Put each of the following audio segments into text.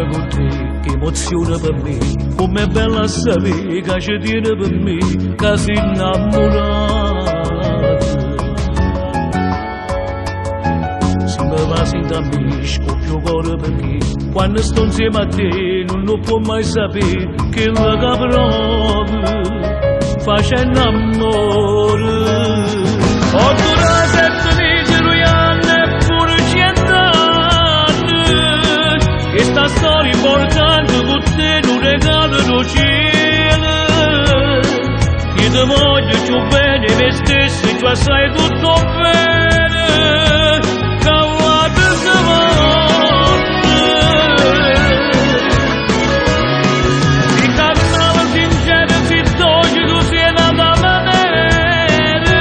stare con te, che emozione per me, com'è bella sapere che ci tiene per me, che sei innamorato. Se mi va senza me, scoppio cuore perché, quando sto insieme a te, non lo può mai sapere, che la caprò, facendo amore. Ho durato 7 mesi, 2 anni e pure 100 anni. Questa storia importante con te non regalo do cielo. Io ti voglio più bene me stesso e tu sai tutto bene. Cavate se volte. Ti cantavo sincero si toglie tu sei nata maniera.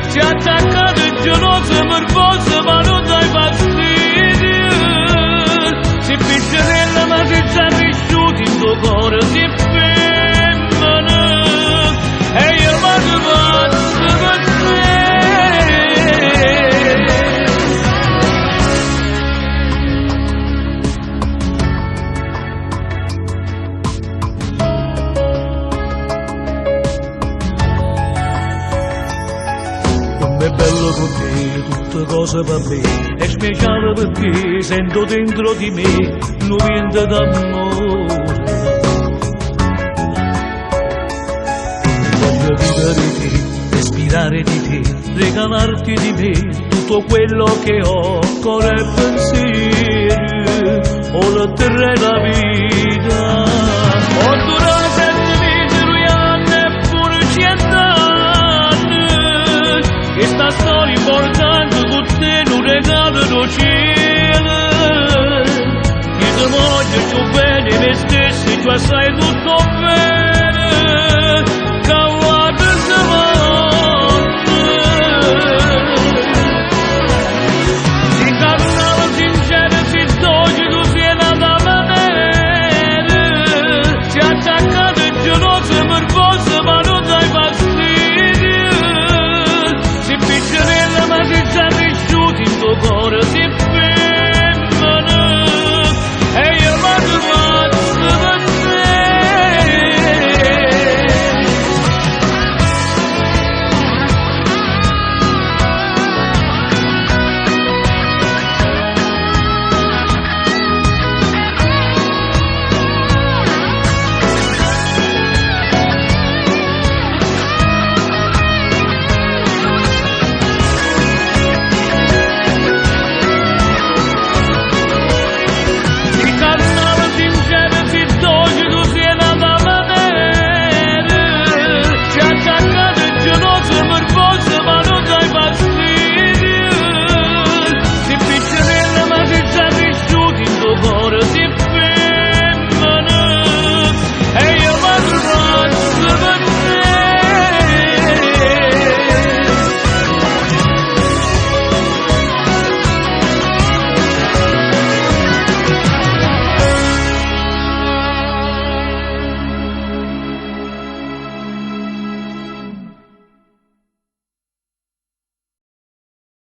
Si attacca di geloso nervoso ma non dai fastidio. Si piccerella ma si già vissuti in tuo cuore si femmina. E io vado pazzo per te. Com'è bello con te, tutte cose per me, è speciale perché sento dentro di me un vento d'amore. Voglio vivere di te, respirare di te, regalarti di me tutto quello che ho, cuore e pensieri, ho la terra e la vita. Ho durato 7 mesi, 2 anni e pure 100 anni. Questa storia importante con te non regalo do cielo. Io ti voglio più bene me stesso e tu sai tutto bene.